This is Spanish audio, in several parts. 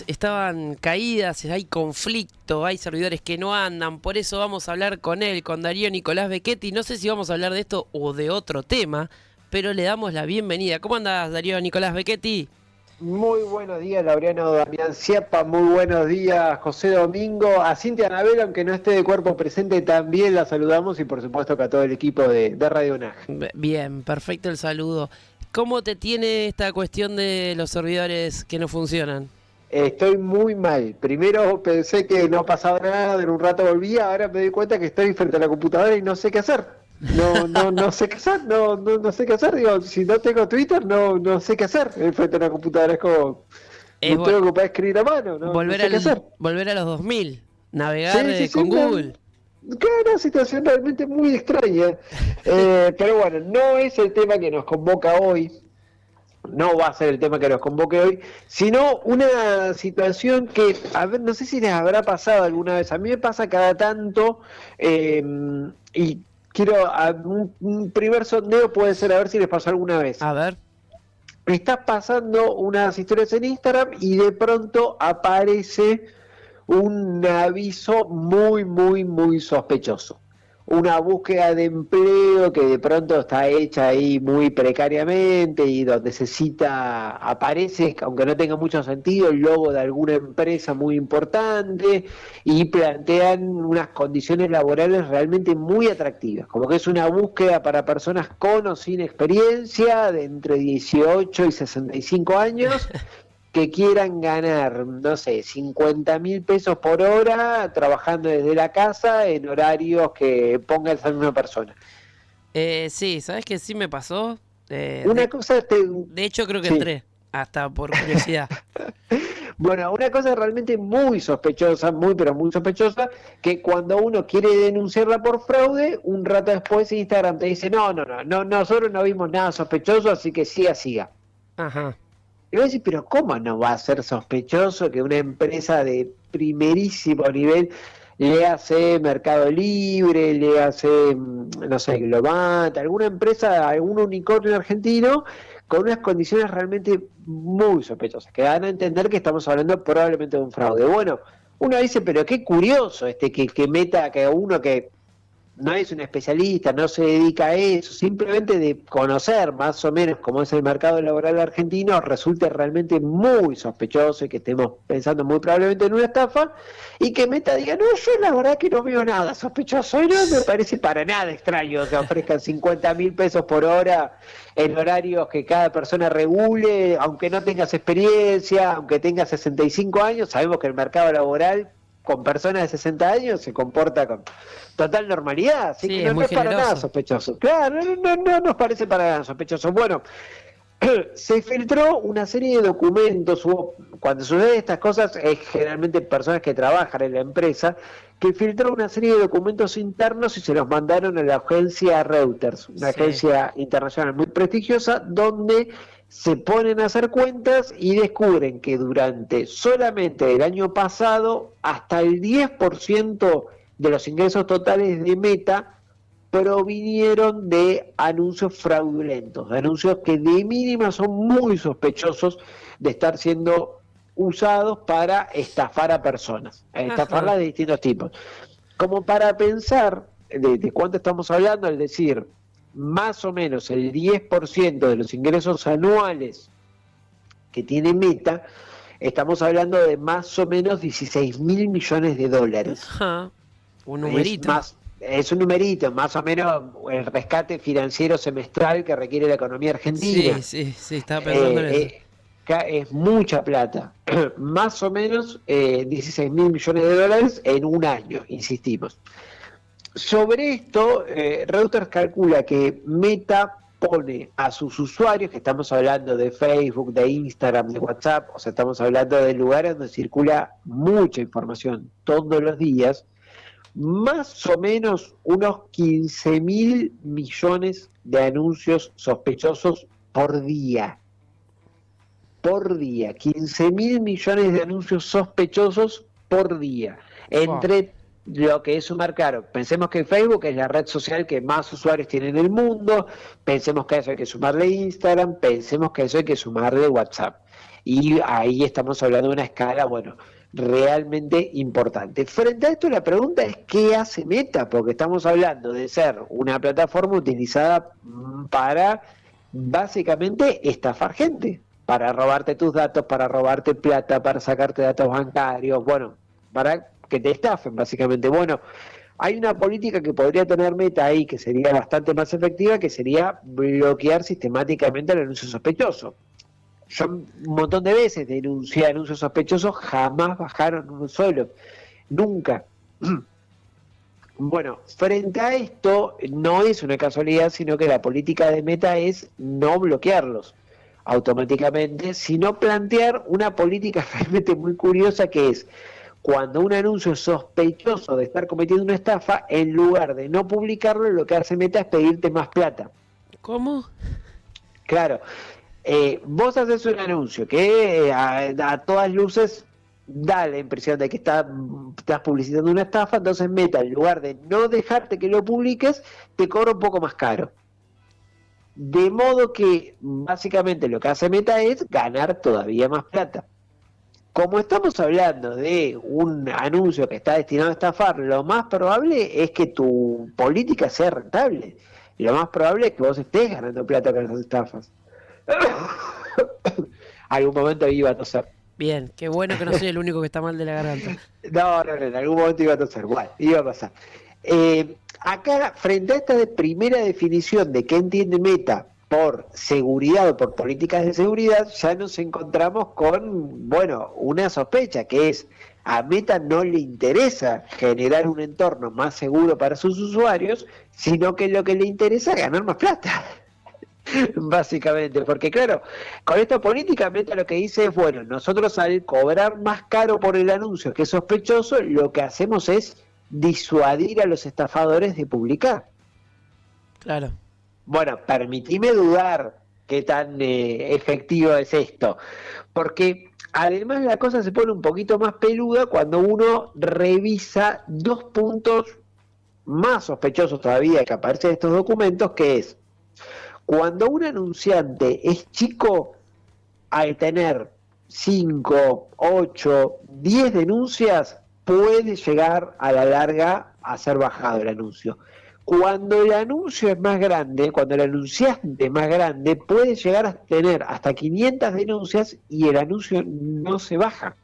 estaban caídas, hay conflicto, hay servidores que no andan, por eso vamos a hablar con él, con Darío Nicolás Becchetti. No sé si vamos a hablar de esto o de otro tema, pero le damos la bienvenida. ¿Cómo andás, Darío Nicolás Becchetti? Muy buenos días, Laureano Damián Ciapa. Muy buenos días, José Domingo. A Cintia Anabel, aunque no esté de cuerpo presente, también la saludamos y por supuesto que a todo el equipo de Radio NAG. Bien, perfecto el saludo. ¿Cómo te tiene esta cuestión de los servidores que no funcionan? Estoy muy mal. Primero pensé que no pasaba nada, en un rato volvía, ahora me doy cuenta que estoy frente a la computadora y no sé qué hacer. No sé qué hacer, no sé qué hacer. Digo, si no tengo Twitter, no sé qué hacer frente a la computadora. Es como, Es me tengo que ocupar de escribir a mano, no sé qué hacer. volver a los 2000, navegar Sí, sí, sí, con Google. una situación realmente muy extraña. Pero bueno, no es el tema que nos convoca hoy, no va a ser el tema que nos convoque hoy, sino una situación que, a ver, no sé si les habrá pasado alguna vez, a mí me pasa cada tanto, eh, y quiero, un primer sondeo puede ser a ver si les pasó alguna vez. A ver. Estás pasando unas historias en Instagram y de pronto aparece un aviso muy sospechoso. Una búsqueda de empleo que de pronto está hecha ahí muy precariamente y donde se cita, aparece, aunque no tenga mucho sentido, el logo de alguna empresa muy importante y plantean unas condiciones laborales realmente muy atractivas, como que es una búsqueda para personas con o sin experiencia de entre 18 y 65 años que quieran ganar, no sé, 50.000 pesos por hora trabajando desde la casa en horarios que ponga esa misma persona. Sí, ¿sabes qué sí me pasó? Una cosa, De hecho, creo que sí, entré, hasta por curiosidad. bueno, una cosa realmente muy sospechosa, muy pero muy sospechosa, que cuando uno quiere denunciarla por fraude, un rato después Instagram te dice, no, nosotros no vimos nada sospechoso, así que siga. Ajá. Y vos decís, pero ¿cómo no va a ser sospechoso que una empresa de primerísimo nivel le hace Mercado Libre, le hace, no sé, Globant, alguna empresa, algún unicornio argentino, con unas condiciones realmente muy sospechosas, que dan a entender que estamos hablando probablemente de un fraude? Bueno, uno dice, pero qué curioso que meta que uno que no es un especialista, no se dedica a eso, simplemente de conocer más o menos cómo es el mercado laboral argentino, resulta realmente muy sospechoso y que estemos pensando muy probablemente en una estafa, y que Meta diga, no, yo la verdad que no veo nada sospechoso, y no me parece para nada extraño que ofrezcan 50.000 pesos por hora en horarios que cada persona regule, aunque no tengas experiencia, aunque tengas 65 años, sabemos que el mercado laboral con personas de 60 años se comporta con total normalidad, así que Sí, es no muy es para nada generoso. sospechoso. Claro, no nos parece para nada sospechoso. Bueno, se filtró una serie de documentos, cuando suceden estas cosas es generalmente personas que trabajan en la empresa, que filtró una serie de documentos internos y se los mandaron a la agencia Reuters, una Sí. agencia internacional muy prestigiosa, donde se ponen a hacer cuentas y descubren que durante solamente el año pasado, hasta el 10% de los ingresos totales de Meta provinieron de anuncios fraudulentos, de anuncios que de mínima son muy sospechosos de estar siendo usados para estafar a personas, Ajá. estafarlas de distintos tipos. Como para pensar de cuánto estamos hablando, es decir, más o menos el 10% de los ingresos anuales que tiene Meta, estamos hablando de más o menos 16.000 millones de dólares. Ajá. Un Es numerito. más, es un numerito, más o menos el rescate financiero semestral que requiere la economía Sí, argentina. sí, estaba pensando en eso. Es mucha plata, más o menos 16.000 millones de dólares en un año, insistimos. Sobre esto, Reuters calcula que Meta pone a sus usuarios, que estamos hablando de Facebook, de Instagram, de WhatsApp, o sea, estamos hablando de lugares donde circula mucha información todos los días, más o menos unos 15.000 millones de anuncios sospechosos por día. Por día, 15.000 millones de anuncios sospechosos por día. Fua. Entre lo que es sumar, claro, pensemos que Facebook es la red social que más usuarios tiene en el mundo, pensemos que a eso hay que sumarle Instagram, pensemos que a eso hay que sumarle WhatsApp. y ahí estamos hablando de una escala, bueno, realmente importante. Frente a esto la pregunta es ¿qué hace Meta? Porque estamos hablando de ser una plataforma utilizada para básicamente estafar gente, para robarte tus datos, para robarte plata, para sacarte datos bancarios, bueno, para que te estafen básicamente. Bueno, hay una política que podría tener Meta ahí que sería bastante más efectiva, que sería bloquear sistemáticamente el anuncio sospechoso. Yo un montón de veces denuncié anuncios sospechosos, jamás bajaron uno solo, nunca. Bueno, frente a esto, no es una casualidad, sino que la política de Meta es no bloquearlos automáticamente, sino plantear una política realmente muy curiosa que es, cuando un anuncio es sospechoso de estar cometiendo una estafa, en lugar de no publicarlo, lo que hace Meta es pedirte más plata. ¿Cómo? Claro, vos haces un anuncio que a todas luces da la impresión de que estás publicitando una estafa, entonces Meta, en lugar de no dejarte que lo publiques, te cobra un poco más caro. De modo que básicamente lo que hace Meta es ganar todavía más plata. Como estamos hablando de un anuncio que está destinado a estafar, lo más probable es que tu política sea rentable. Lo más probable es que vos estés ganando plata con esas estafas. Algún momento iba a toser. Bien, qué bueno que no soy el único que está mal de la garganta. No, en algún momento iba a toser. Bueno, iba a pasar. Acá, frente a esta primera definición de qué entiende Meta por seguridad o por políticas de seguridad, ya nos encontramos con, bueno, una sospecha, que es, a Meta no le interesa generar un entorno más seguro para sus usuarios, sino que lo que le interesa es ganar más plata. Básicamente, porque claro, con esta política Meta lo que dice es, bueno, nosotros al cobrar más caro por el anuncio que es sospechoso, lo que hacemos es disuadir a los estafadores de publicar. Claro. Bueno, permitime dudar qué tan efectivo es esto, porque además la cosa se pone un poquito más peluda cuando uno revisa dos puntos más sospechosos todavía que aparecen en estos documentos, que es, cuando un anunciante es chico, al tener 5, 8, 10 denuncias, puede llegar a la larga a ser bajado el anuncio. Cuando el anuncio es más grande, cuando el anunciante es más grande, puede llegar a tener hasta 500 denuncias y el anuncio no se baja.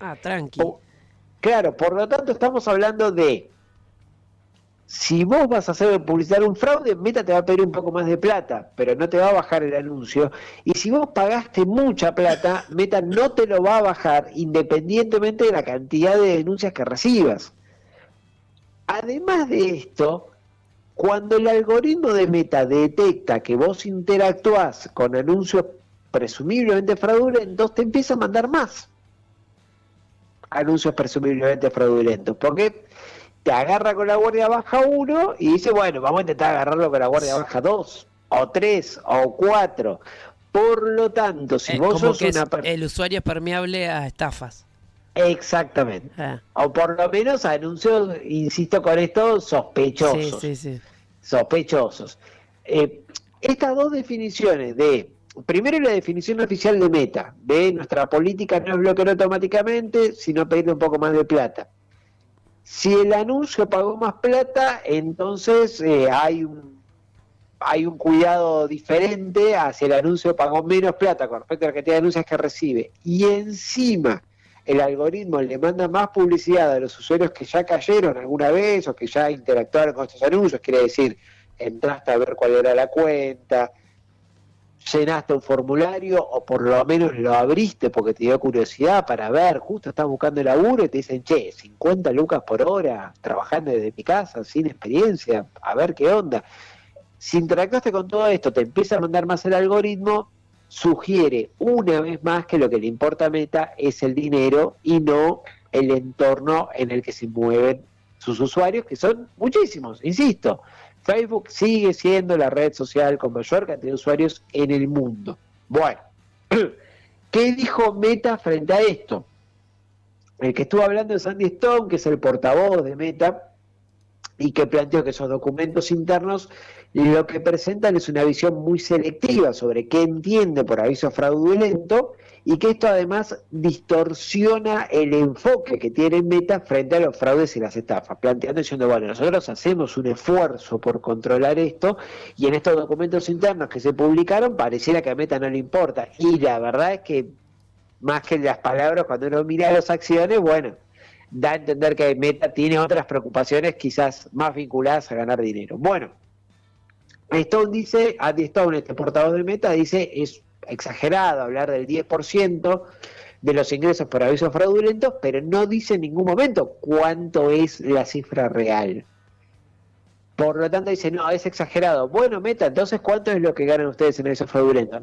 Ah, tranqui. Claro, por lo tanto estamos hablando de, si vos vas a hacer publicitar un fraude, Meta te va a pedir un poco más de plata, pero no te va a bajar el anuncio. Y si vos pagaste mucha plata, Meta no te lo va a bajar independientemente de la cantidad de denuncias que recibas. Además de esto, cuando el algoritmo de Meta detecta que vos interactuás con anuncios presumiblemente fraudulentos, te empieza a mandar más anuncios presumiblemente fraudulentos, porque te agarra con la guardia baja 1 y dice, bueno, vamos a intentar agarrarlo con la guardia baja 2, o 3, o 4. Por lo tanto, si vos como sos que una el usuario es permeable a estafas. Exactamente. O por lo menos anuncios, insisto con esto, sospechosos. Sí. Sospechosos. Estas dos definiciones primero la definición oficial de Meta, de nuestra política no es bloquear automáticamente, sino pedirle un poco más de plata. Si el anuncio pagó más plata, entonces hay un cuidado diferente hacia el anuncio pagó menos plata con respecto a la cantidad de anuncios que recibe. Y encima el algoritmo le manda más publicidad a los usuarios que ya cayeron alguna vez o que ya interactuaron con estos anuncios, quiere decir, entraste a ver cuál era la cuenta, llenaste un formulario o por lo menos lo abriste porque te dio curiosidad para ver, justo estás buscando el laburo y te dicen, che, 50 lucas por hora trabajando desde mi casa, sin experiencia, a ver qué onda. Si interactuaste con todo esto, te empieza a mandar más el algoritmo, sugiere una vez más que lo que le importa a Meta es el dinero y no el entorno en el que se mueven sus usuarios, que son muchísimos, insisto. Facebook sigue siendo la red social con mayor cantidad de usuarios en el mundo. Bueno, ¿qué dijo Meta frente a esto? El que estuvo hablando es Andy Stone, que es el portavoz de Meta, y que planteó que esos documentos internos lo que presentan es una visión muy selectiva sobre qué entiende por aviso fraudulento y que esto además distorsiona el enfoque que tiene Meta frente a los fraudes y las estafas, planteando diciendo, bueno, nosotros hacemos un esfuerzo por controlar esto y en estos documentos internos que se publicaron pareciera que a Meta no le importa, y la verdad es que más que las palabras, cuando uno mira las acciones, bueno, da a entender que Meta tiene otras preocupaciones quizás más vinculadas a ganar dinero. Bueno, Stone dice, Andy Stone, este portavoz de Meta, dice, es exagerado hablar del 10% de los ingresos por avisos fraudulentos, pero no dice en ningún momento cuánto es la cifra real. Por lo tanto dice, no, es exagerado. Bueno, Meta, entonces, ¿cuánto es lo que ganan ustedes en avisos fraudulentos?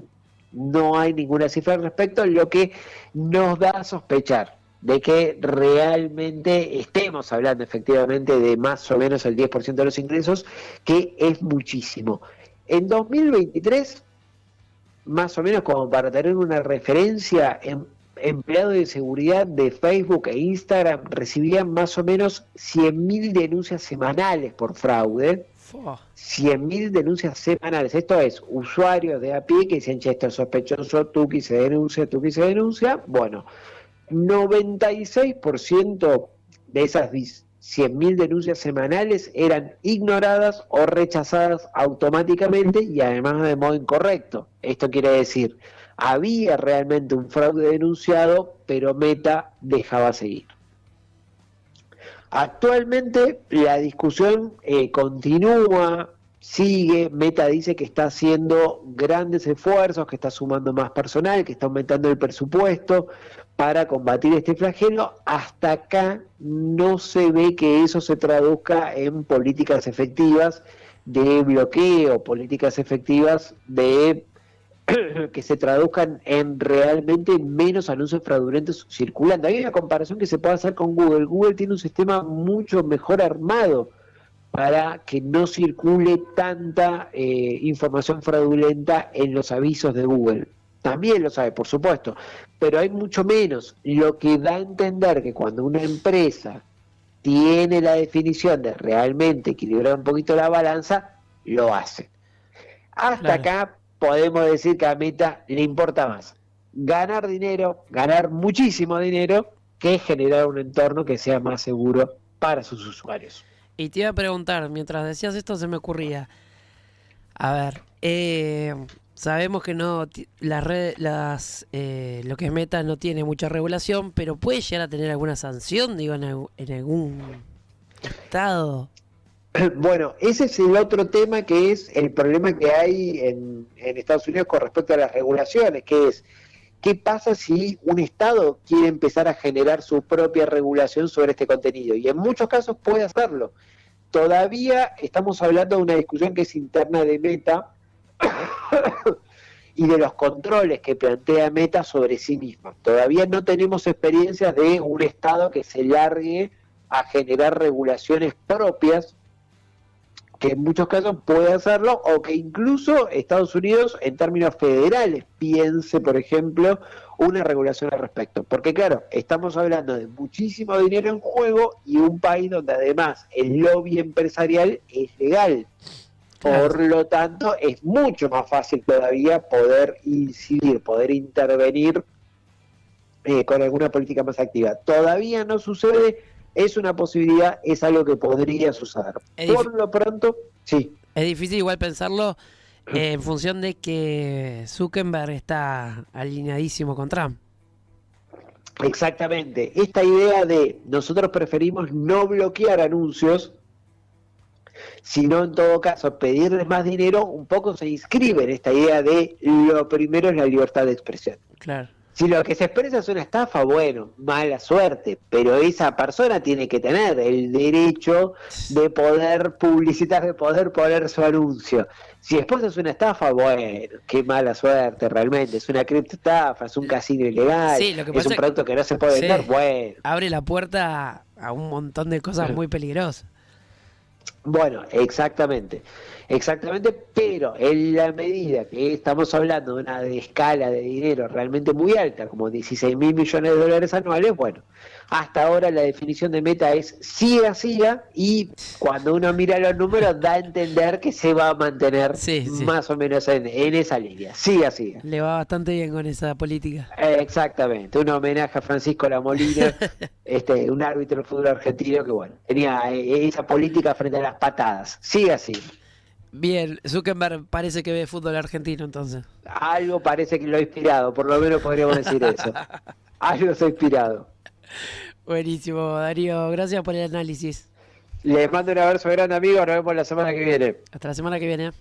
No hay ninguna cifra al respecto, lo que nos da a sospechar de que realmente estemos hablando efectivamente de más o menos el 10% de los ingresos, que es muchísimo. En 2023, más o menos como para tener una referencia, empleados de seguridad de Facebook e Instagram recibían más o menos 100.000 denuncias semanales por fraude. 100.000 denuncias semanales. Esto es, usuarios de a pie que dicen, che, esto es sospechoso, Tuki se denuncia, Tuki se denuncia. Bueno, 96% de esas 100.000 denuncias semanales eran ignoradas o rechazadas automáticamente y además de modo incorrecto. Esto quiere decir, había realmente un fraude denunciado, pero Meta dejaba seguir. Actualmente la discusión continúa, sigue, Meta dice que está haciendo grandes esfuerzos, que está sumando más personal, que está aumentando el presupuesto para combatir este flagelo. Hasta acá no se ve que eso se traduzca en políticas efectivas de bloqueo, políticas efectivas de que se traduzcan en realmente menos anuncios fraudulentos circulando. Hay una comparación que se puede hacer con Google. Google tiene un sistema mucho mejor armado para que no circule tanta información fraudulenta en los avisos de Google. También lo sabe, por supuesto, pero hay mucho menos, lo que da a entender que cuando una empresa tiene la definición de realmente equilibrar un poquito la balanza, lo hace. Hasta acá podemos decir que a Meta le importa más ganar dinero, ganar muchísimo dinero, que generar un entorno que sea más seguro para sus usuarios. Y te iba a preguntar, mientras decías esto se me ocurría, a ver, sabemos que no lo que es Meta no tiene mucha regulación, pero puede llegar a tener alguna sanción, digo, en algún estado. Bueno, ese es el otro tema, que es el problema que hay en Estados Unidos con respecto a las regulaciones, que es, ¿qué pasa si un Estado quiere empezar a generar su propia regulación sobre este contenido? Y en muchos casos puede hacerlo. Todavía estamos hablando de una discusión que es interna de Meta y de los controles que plantea Meta sobre sí misma. Todavía no tenemos experiencias de un Estado que se largue a generar regulaciones propias, que en muchos casos puede hacerlo, o que incluso Estados Unidos en términos federales piense, por ejemplo, una regulación al respecto. Porque claro, estamos hablando de muchísimo dinero en juego y un país donde además el lobby empresarial es legal. Por lo tanto, es mucho más fácil todavía poder incidir, poder intervenir con alguna política más activa. Todavía no sucede. Es una posibilidad, es algo que podría suceder. Por lo pronto, sí. Es difícil igual pensarlo en función de que Zuckerberg está alineadísimo con Trump. Exactamente. Esta idea de nosotros preferimos no bloquear anuncios, sino en todo caso pedirles más dinero, un poco se inscribe en esta idea de lo primero es la libertad de expresión. Claro. Si lo que se expresa es una estafa, bueno, mala suerte, pero esa persona tiene que tener el derecho de poder publicitar, de poder poner su anuncio. Si después es una estafa, bueno, qué mala suerte realmente, es una criptoestafa, es un casino ilegal, sí, lo que es un producto que no se puede vender, bueno. Abre la puerta a un montón de cosas muy peligrosas. Bueno, exactamente, pero en la medida que estamos hablando de una escala de dinero realmente muy alta, como 16.000 millones de dólares anuales, bueno, hasta ahora la definición de meta es siga, y cuando uno mira los números da a entender que se va a mantener Sí, sí. más o menos en esa línea, siga. Le va bastante bien con esa política. Exactamente, un homenaje a Francisco Lamolina, un árbitro del fútbol argentino que bueno, tenía esa política frente a las patadas. Sigue así. Bien, Zuckerberg parece que ve fútbol argentino entonces. Algo parece que lo ha inspirado, por lo menos podríamos decir eso. Algo se ha inspirado. Buenísimo, Darío. Gracias por el análisis. Les mando un abrazo grande, amigo. Nos vemos la semana que viene. Hasta la semana que viene.